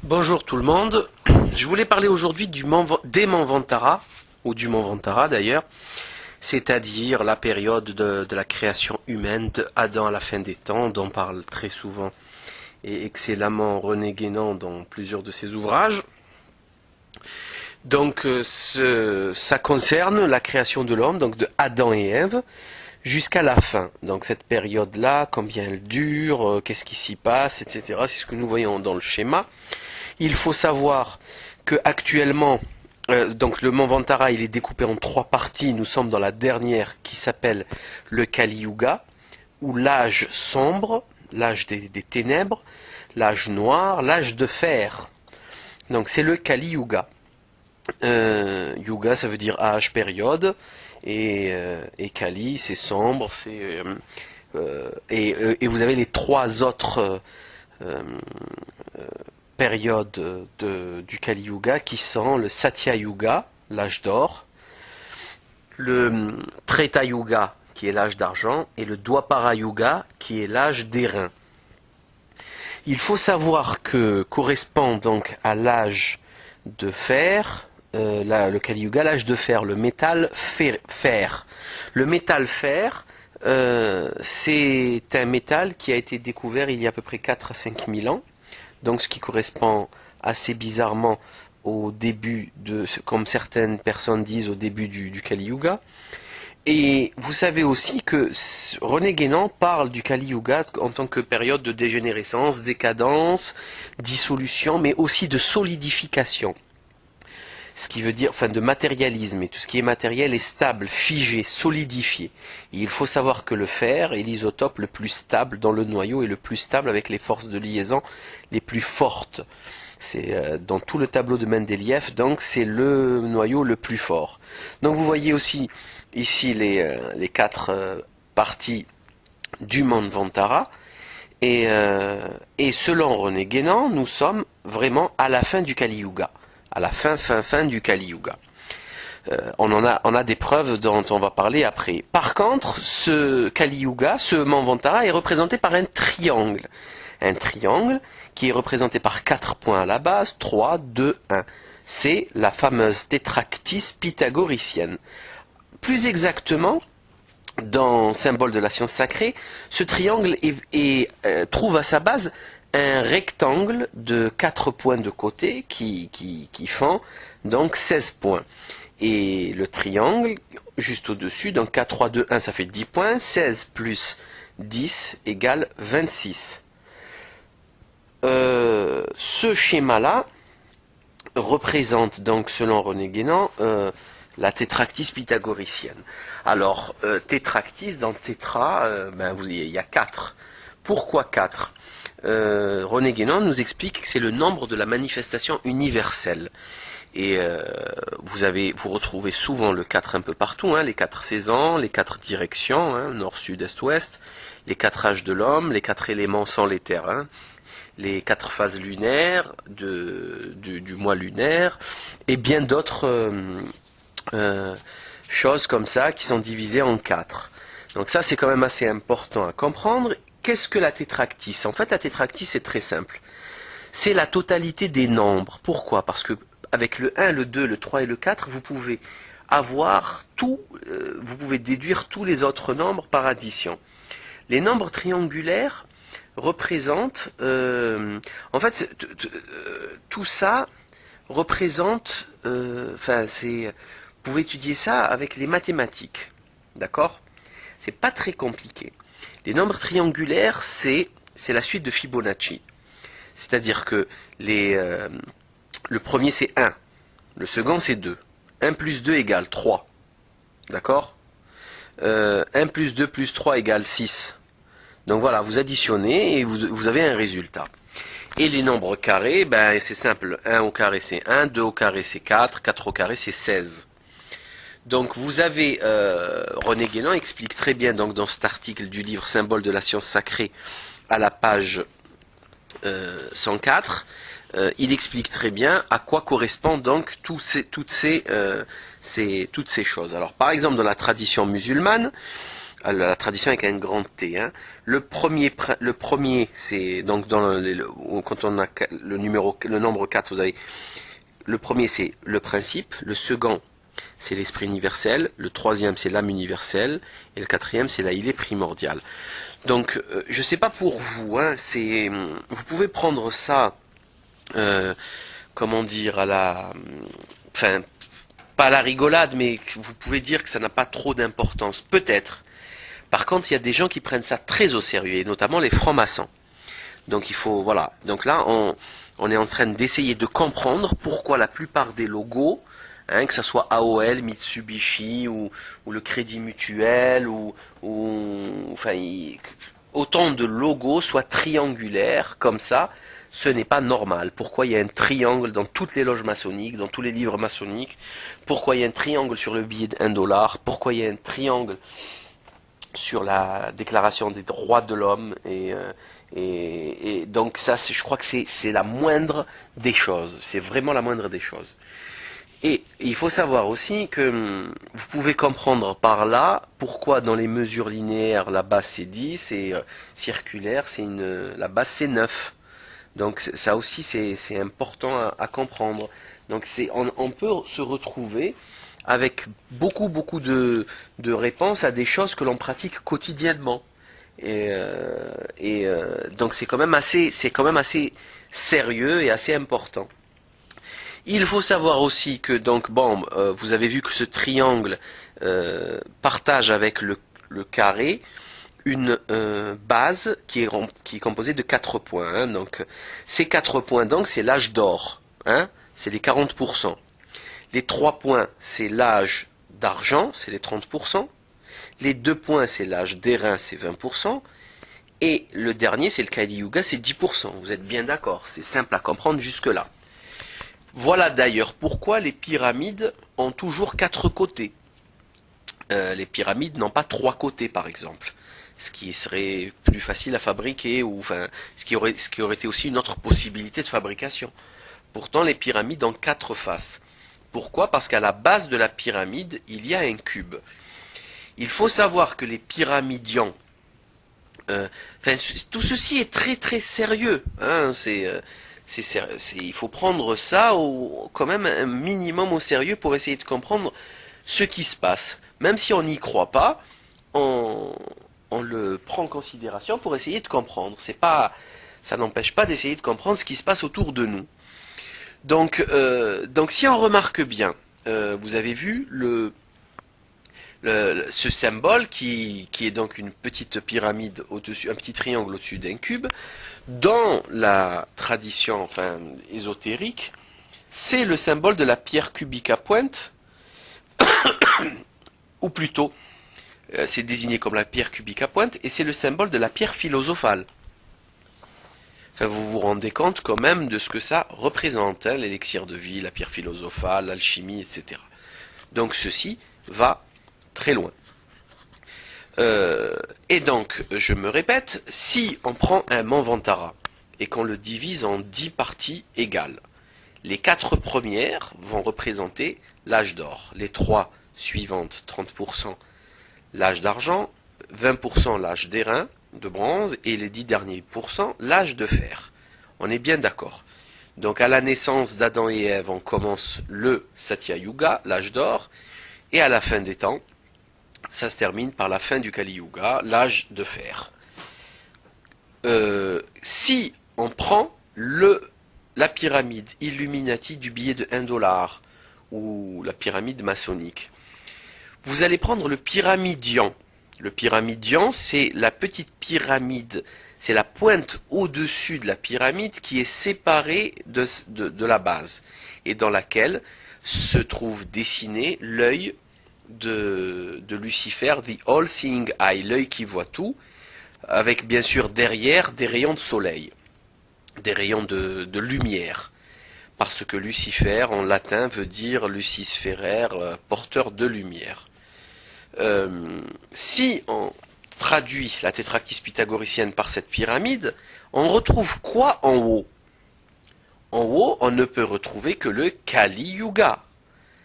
Bonjour tout le monde, je voulais parler aujourd'hui des Manvantara, ou du Manvantara d'ailleurs, c'est-à-dire la période de la création humaine de Adam à la fin des temps, dont parle très souvent et excellemment René Guénon dans plusieurs de ses ouvrages. Donc ça concerne la création de l'homme, donc de Adam et Ève, jusqu'à la fin. Donc cette période-là, combien elle dure, qu'est-ce qui s'y passe, etc. C'est ce que nous voyons dans le schéma. Il faut savoir que actuellement, donc le Manvantara, il est découpé en trois parties. Nous sommes dans la dernière qui s'appelle le Kali Yuga, ou l'âge sombre, l'âge des ténèbres, l'âge noir, l'âge de fer. Donc c'est le Kali Yuga. Yuga, ça veut dire âge, période, et Kali, c'est sombre, et vous avez les trois autres périodes du Kali Yuga qui sont le Satya Yuga, l'âge d'or, le Treta Yuga qui est l'âge d'argent et le Dwapara Yuga qui est l'âge d'airain. Il faut savoir que correspond donc à l'âge de fer, le Kali Yuga, l'âge de fer, le métal fer. Le métal fer, c'est un métal qui a été découvert il y a à peu près 4 à 5 000 ans. Donc ce qui correspond assez bizarrement au début comme certaines personnes disent, au début du Kali Yuga. Et vous savez aussi que René Guénon parle du Kali Yuga en tant que période de dégénérescence, décadence, dissolution, mais aussi de solidification. Ce qui veut dire, enfin de matérialisme, et tout ce qui est matériel est stable, figé, solidifié. Et il faut savoir que le fer est l'isotope le plus stable dans le noyau et le plus stable avec les forces de liaison les plus fortes. C'est dans tout le tableau de Mendeleïev, donc c'est le noyau le plus fort. Donc vous voyez aussi ici les quatre parties du Manvantara. Et selon René Guénon, nous sommes vraiment à la fin du Kali Yuga. À la fin du Kali Yuga. On a des preuves dont on va parler après. Par contre, ce Kali Yuga, ce Manvantara est représenté par un triangle. Un triangle qui est représenté par 4 points à la base, 3, 2, 1. C'est la fameuse tétractys pythagoricienne. Plus exactement, dans Symbole de la science sacrée, ce triangle trouve à sa base un rectangle de 4 points de côté qui font donc 16 points. Et le triangle, juste au-dessus, donc 4, 3, 2, 1, ça fait 10 points. 16 plus 10 égale 26. Ce schéma-là représente donc, selon René Guénon, la tétractys pythagoricienne. Alors, tétractys, dans tétra, il y a 4. Pourquoi 4 ? René Guénon nous explique que c'est le nombre de la manifestation universelle. Et vous retrouvez souvent le 4 un peu partout, les 4 saisons, les 4 directions, nord, sud, est, ouest, les 4 âges de l'homme, les 4 éléments sans l'éther, les 4 phases lunaires du mois lunaire, et bien d'autres choses comme ça qui sont divisées en 4. Donc ça c'est quand même assez important à comprendre. Qu'est-ce que la tétractys ? En fait, la tétractys, c'est très simple. C'est la totalité des nombres. Pourquoi ? Parce que avec le 1, le 2, le 3 et le 4, vous pouvez avoir vous pouvez déduire tous les autres nombres par addition. Les nombres triangulaires représentent, en fait, tout ça représente, vous pouvez étudier ça avec les mathématiques, d'accord ? C'est pas très compliqué. Les nombres triangulaires, c'est la suite de Fibonacci. C'est-à-dire que le premier c'est 1, le second c'est 2. 1 plus 2 égale 3. D'accord ? 1 plus 2 plus 3 égale 6. Donc voilà, vous additionnez et vous avez un résultat. Et les nombres carrés, c'est simple. 1 au carré c'est 1, 2 au carré c'est 4, 4 au carré c'est 16. Donc vous avez, René Guénon explique très bien donc, dans cet article du livre Symbole de la science sacrée à la page 104, il explique très bien à quoi correspondent donc toutes ces choses. Alors par exemple dans la tradition musulmane, la tradition avec un grand T, Le premier, c'est donc quand on a le nombre 4, vous avez le premier, c'est le principe, le second, c'est l'esprit universel, le troisième, c'est l'âme universelle, et le quatrième, c'est la îlée primordiale. Donc, je sais pas pour vous, hein, vous pouvez prendre ça, comment dire, enfin, pas à la rigolade, mais vous pouvez dire que ça n'a pas trop d'importance, peut-être. Par contre, il y a des gens qui prennent ça très au sérieux, et notamment les francs-maçons. Donc il faut, voilà. Donc là, on est en train d'essayer de comprendre pourquoi la plupart des logos, hein, que ce soit AOL, Mitsubishi ou le Crédit Mutuel enfin, autant de logos soient triangulaires comme ça, ce n'est pas normal. Pourquoi il y a un triangle dans toutes les loges maçonniques, dans tous les livres maçonniques? Pourquoi il y a un triangle sur le billet d'1 $? Pourquoi il y a un triangle sur la déclaration des droits de l'homme et donc ça, je crois que c'est la moindre des choses. C'est vraiment la moindre des choses. Et il faut savoir aussi que vous pouvez comprendre par là pourquoi dans les mesures linéaires la base c'est 10 et circulaire la base c'est 9. Donc ça aussi c'est important à comprendre. Donc on peut se retrouver avec beaucoup de réponses à des choses que l'on pratique quotidiennement. Donc c'est quand même assez sérieux et assez important. Il faut savoir aussi que vous avez vu que ce triangle partage avec le carré une base qui est composée de 4 points. Hein. Donc ces 4 points, donc c'est l'âge d'or, hein, c'est les 40%. Les 3 points, c'est l'âge d'argent, c'est les 30%. Les 2 points, c'est l'âge d'airain, c'est 20%. Et le dernier, c'est le Kali Yuga, c'est 10%. Vous êtes bien d'accord, c'est simple à comprendre jusque-là. Voilà d'ailleurs pourquoi les pyramides ont toujours 4 côtés. Les pyramides n'ont pas 3 côtés, par exemple. Ce qui serait plus facile à fabriquer, ou enfin, ce qui aurait été aussi une autre possibilité de fabrication. Pourtant, les pyramides ont 4 faces. Pourquoi? Parce qu'à la base de la pyramide, il y a un cube. Il faut savoir que les pyramidions, tout ceci est très très sérieux. Hein, il faut prendre ça quand même un minimum au sérieux pour essayer de comprendre ce qui se passe. Même si on n'y croit pas, on le prend en considération pour essayer de comprendre. Ça n'empêche pas d'essayer de comprendre ce qui se passe autour de nous. Donc si on remarque bien, vous avez vu ce symbole qui est donc une petite pyramide au-dessus, un petit triangle au-dessus d'un cube. Dans la tradition ésotérique, c'est le symbole de la pierre cubique à pointe, ou plutôt, c'est désigné comme la pierre cubique à pointe, et c'est le symbole de la pierre philosophale. Enfin, vous vous rendez compte quand même de ce que ça représente, hein, l'élixir de vie, la pierre philosophale, l'alchimie, etc. Donc ceci va très loin. Et donc, je me répète, si on prend un Manvantara et qu'on le divise en 10 parties égales, les 4 premières vont représenter l'âge d'or, les 3 suivantes, 30%, l'âge d'argent, 20% l'âge d'airain, de bronze, et les 10 derniers pourcents, l'âge de fer. On est bien d'accord. Donc à la naissance d'Adam et Ève, on commence le Satya Yuga, l'âge d'or, et à la fin des temps, ça se termine par la fin du Kali Yuga, l'âge de fer. Si on prend la pyramide Illuminati du billet de 1 $, ou la pyramide maçonnique, vous allez prendre le pyramidion. Le pyramidion, c'est la petite pyramide, c'est la pointe au-dessus de la pyramide qui est séparée de la base, et dans laquelle se trouve dessiné l'œil de Lucifer, the all-seeing eye, l'œil qui voit tout, avec bien sûr derrière des rayons de soleil, des rayons de lumière, parce que Lucifer en latin veut dire luciferaire, porteur de lumière. Si on traduit la tétractys pythagoricienne par cette pyramide, on retrouve quoi en haut? En haut, on ne peut retrouver que le Kali Yuga,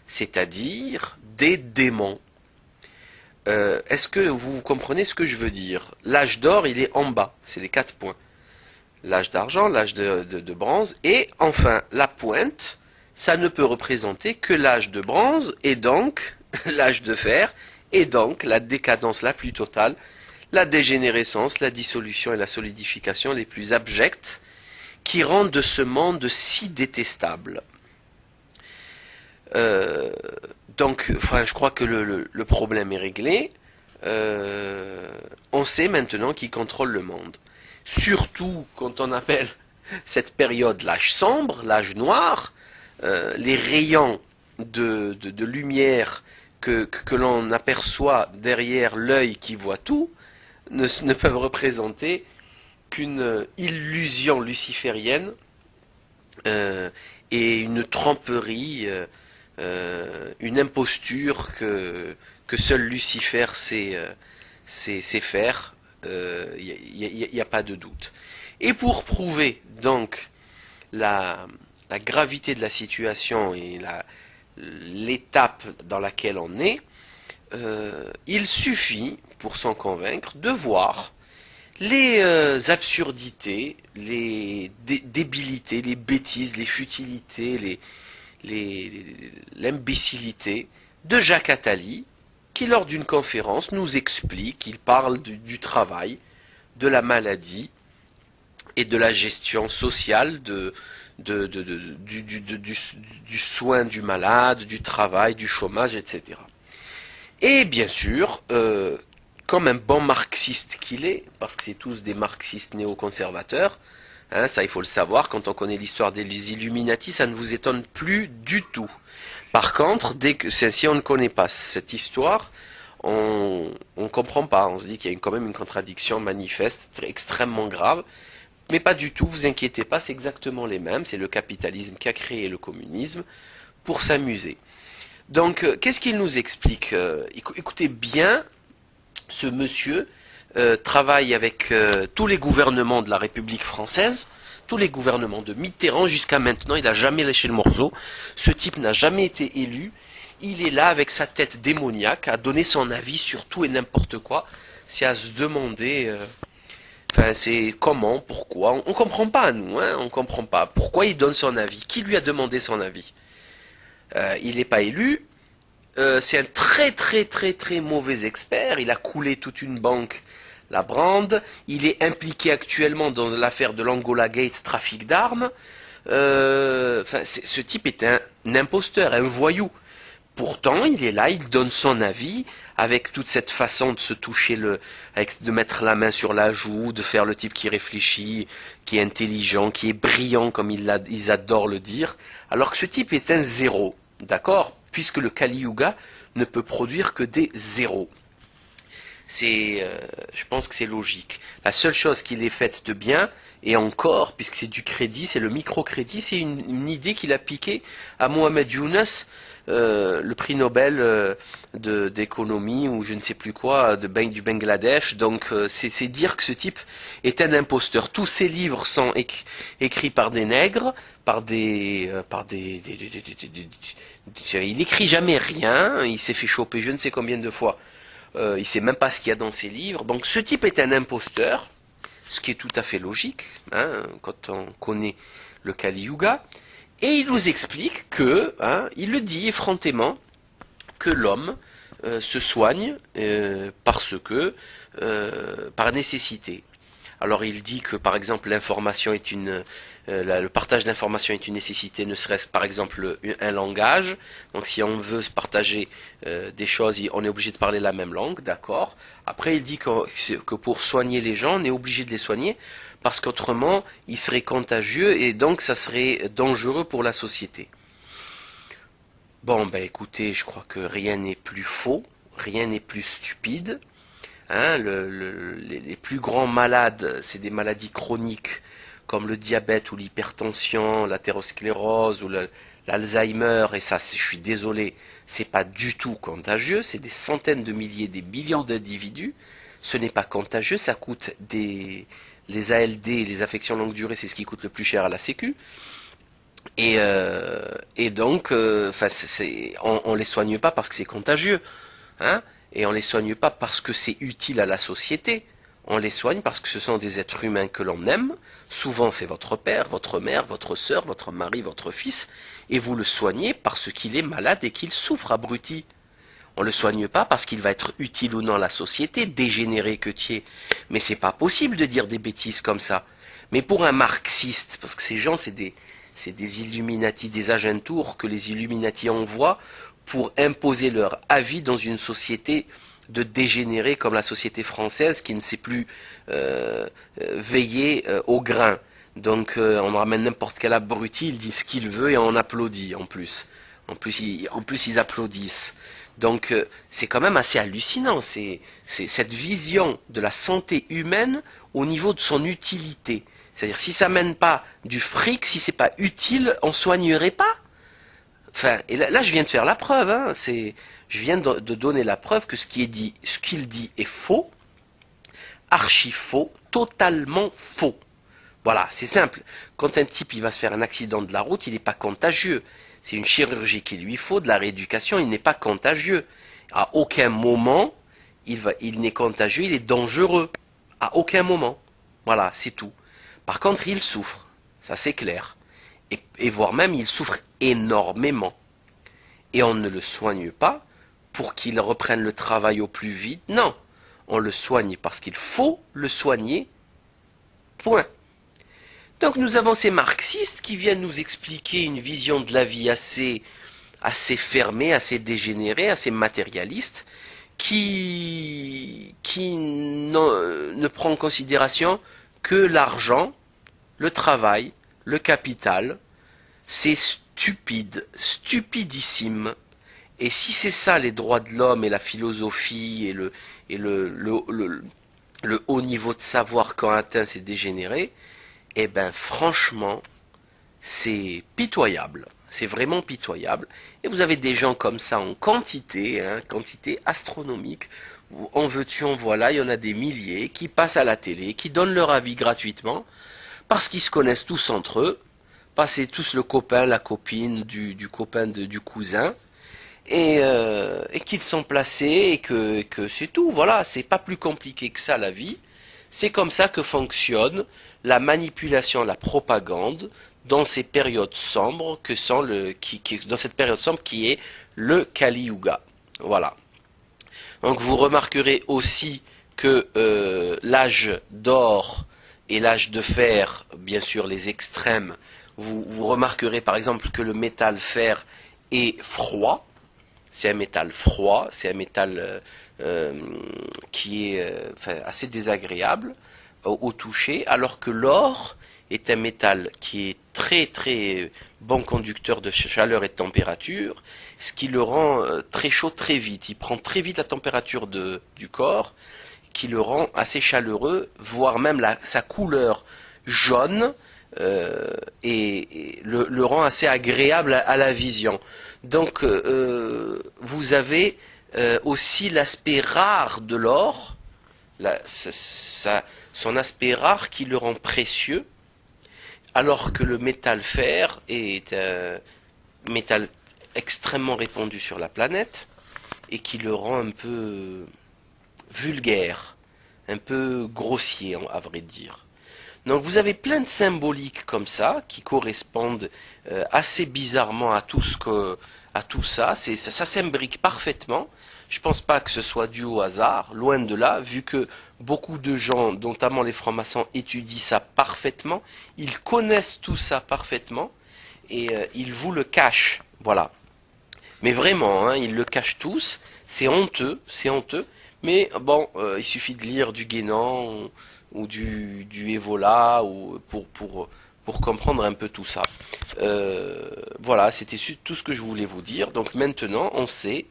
c'est-à-dire des démons. Est-ce que vous comprenez ce que je veux dire? L'âge d'or, il est en bas, c'est les 4 points. L'âge d'argent, l'âge de bronze, et enfin, la pointe, ça ne peut représenter que l'âge de bronze, et donc l'âge de fer, et donc la décadence la plus totale, la dégénérescence, la dissolution et la solidification les plus abjectes, qui rendent de ce monde si détestable. Euh, donc, enfin, je crois que le problème est réglé. On sait maintenant qui contrôle le monde. Surtout quand on appelle cette période l'âge sombre, l'âge noir, les rayons de lumière que l'on aperçoit derrière l'œil qui voit tout ne peuvent représenter qu'une illusion luciférienne et une tromperie, une imposture que seul Lucifer sait faire. Il n'y a pas de doute. Et pour prouver donc la gravité de la situation et l'étape dans laquelle on est, il suffit, pour s'en convaincre, de voir les absurdités, les débilités, les bêtises, les futilités, l'imbécilité de Jacques Attali, qui lors d'une conférence nous explique, il parle du travail, de la maladie et de la gestion sociale du soin du malade, du travail, du chômage, etc. Et bien sûr, comme un bon marxiste qu'il est, parce que c'est tous des marxistes néoconservateurs, hein, ça il faut le savoir, quand on connaît l'histoire des Illuminati, ça ne vous étonne plus du tout. Par contre, si on ne connaît pas cette histoire, on ne comprend pas, on se dit qu'il y a quand même une contradiction manifeste, extrêmement grave, mais pas du tout, vous inquiétez pas, c'est exactement les mêmes, c'est le capitalisme qui a créé le communisme pour s'amuser. Donc, qu'est-ce qu'il nous explique? Écoutez bien, ce monsieur travaille avec tous les gouvernements de la République française, tous les gouvernements de Mitterrand jusqu'à maintenant, il n'a jamais lâché le morceau. Ce type n'a jamais été élu. Il est là avec sa tête démoniaque à donner son avis sur tout et n'importe quoi. C'est à se demander, enfin c'est comment, pourquoi. On comprend pas nous, hein, on comprend pas. Pourquoi il donne son avis? Qui lui a demandé son avis? Il n'est pas élu. C'est un très très très très mauvais expert. Il a coulé toute une banque, la Brande. Il est impliqué actuellement dans l'affaire de l'Angola Gate, trafic d'armes. Ce type est un imposteur, un voyou. Pourtant, il est là, il donne son avis avec toute cette façon de se toucher de mettre la main sur la joue, de faire le type qui réfléchit, qui est intelligent, qui est brillant, comme ils adorent le dire. Alors que ce type est un zéro, d'accord? Puisque le Kali Yuga ne peut produire que des zéros. Je pense que c'est logique. La seule chose qu'il ait faite de bien, et encore, puisque c'est du crédit, c'est le microcrédit, c'est une idée qu'il a piquée à Mohamed Younes, le prix Nobel d'économie ou je ne sais plus quoi du Bangladesh. Donc c'est dire que ce type est un imposteur. Tous ses livres sont écrits par des nègres, il écrit jamais rien. Il s'est fait choper je ne sais combien de fois. Il sait même pas ce qu'il y a dans ses livres. Donc ce type est un imposteur, ce qui est tout à fait logique, hein, quand on connaît le Kali Yuga. Et il nous explique que, hein, il le dit effrontément, que l'homme se soigne par nécessité. Alors il dit que par exemple l'information est le partage d'informations est une nécessité, ne serait-ce par exemple un langage. Donc si on veut se partager des choses, on est obligé de parler la même langue, d'accord. Après il dit que pour soigner les gens, on est obligé de les soigner parce qu'autrement ils seraient contagieux et donc ça serait dangereux pour la société. Bon ben écoutez, je crois que rien n'est plus faux, rien n'est plus stupide. Hein, les plus grands malades, c'est des maladies chroniques comme le diabète ou l'hypertension, l'athérosclérose ou l'Alzheimer, et ça, je suis désolé, c'est pas du tout contagieux, c'est des centaines de milliers, des millions d'individus, ce n'est pas contagieux, ça coûte les ALD, les affections longue durée, c'est ce qui coûte le plus cher à la Sécu, et donc, on les soigne pas parce que c'est contagieux, hein. Et on les soigne pas parce que c'est utile à la société. On les soigne parce que ce sont des êtres humains que l'on aime. Souvent c'est votre père, votre mère, votre sœur, votre mari, votre fils. Et vous le soignez parce qu'il est malade et qu'il souffre, abruti. On le soigne pas parce qu'il va être utile ou non à la société, dégénéré que tu es. Mais c'est pas possible de dire des bêtises comme ça. Mais pour un marxiste, parce que ces gens c'est des Illuminati, des agentours que les Illuminati envoient pour imposer leur avis dans une société de dégénérés comme la société française qui ne sait plus veiller au grain. Donc on ramène n'importe quel abruti, il dit ce qu'il veut et on applaudit en plus. En plus ils applaudissent. Donc c'est quand même assez hallucinant, c'est cette vision de la santé humaine au niveau de son utilité. C'est-à-dire si ça mène pas du fric, si c'est pas utile, on soignerait pas. Enfin, et là je viens de faire la preuve, hein, je viens de donner la preuve que ce qu'il dit est faux, archi faux, totalement faux. Voilà, c'est simple. Quand un type il va se faire un accident de la route, il n'est pas contagieux. C'est une chirurgie qu'il lui faut, de la rééducation, il n'est pas contagieux. À aucun moment, il n'est contagieux, il est dangereux. À aucun moment. Voilà, c'est tout. Par contre, il souffre. Ça, c'est clair. Et voire même, il souffre énormément. Et on ne le soigne pas pour qu'il reprenne le travail au plus vite. Non. On le soigne parce qu'il faut le soigner. Point. Donc nous avons ces marxistes qui viennent nous expliquer une vision de la vie assez fermée, assez dégénérée, assez matérialiste, qui ne prend en considération que l'argent, le travail, le capital. C'est stupide, stupidissime. Et si c'est ça les droits de l'homme et la philosophie et le haut niveau de savoir qu'ont atteint ces dégénérés, eh ben franchement, c'est pitoyable. C'est vraiment pitoyable. Et vous avez des gens comme ça en quantité, hein, quantité astronomique. En veux-tu, en voilà, il y en a des milliers qui passent à la télé, qui donnent leur avis gratuitement, parce qu'ils se connaissent tous entre eux, parce que c'est tous le copain, la copine du copain du cousin, et qu'ils sont placés, et que c'est tout. Voilà, c'est pas plus compliqué que ça la vie. C'est comme ça que fonctionne la manipulation, la propagande dans ces périodes sombres dans cette période sombre qui est le Kali Yuga. Voilà. Donc vous remarquerez aussi que l'âge d'or et l'âge de fer, bien sûr les extrêmes, vous remarquerez par exemple que le métal fer est froid. C'est un métal froid, c'est un métal qui est assez désagréable au toucher, alors que l'or est un métal qui est très très bon conducteur de chaleur et de température, ce qui le rend très chaud très vite. Il prend très vite la température du corps, qui le rend assez chaleureux, voire même sa couleur jaune et le rend assez agréable à la vision. Donc vous avez aussi l'aspect rare de l'or, son aspect rare qui le rend précieux, alors que le métal fer est un métal extrêmement répandu sur la planète et qui le rend un peu vulgaire, un peu grossier à vrai dire. Donc vous avez plein de symboliques comme ça qui correspondent assez bizarrement à tout ça. Ça s'imbrique parfaitement. Je pense pas que ce soit dû au hasard, loin de là, vu que beaucoup de gens, notamment les francs-maçons, étudient ça parfaitement. Ils connaissent tout ça parfaitement et ils vous le cachent. Voilà. Mais vraiment, hein, ils le cachent tous. C'est honteux, c'est honteux. Mais bon, il suffit de lire du Guénan ou du Evola pour comprendre un peu tout ça. Voilà, c'était tout ce que je voulais vous dire. Donc maintenant, on sait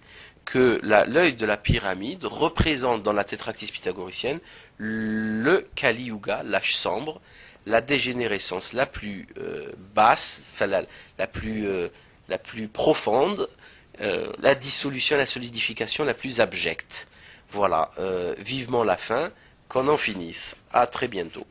que l'œil de la pyramide représente dans la tétractys pythagoricienne le Kali Yuga, l'âge sombre, la dégénérescence la plus basse, enfin la plus profonde, la dissolution, la solidification la plus abjecte. Voilà, vivement la fin, qu'on en finisse. À très bientôt.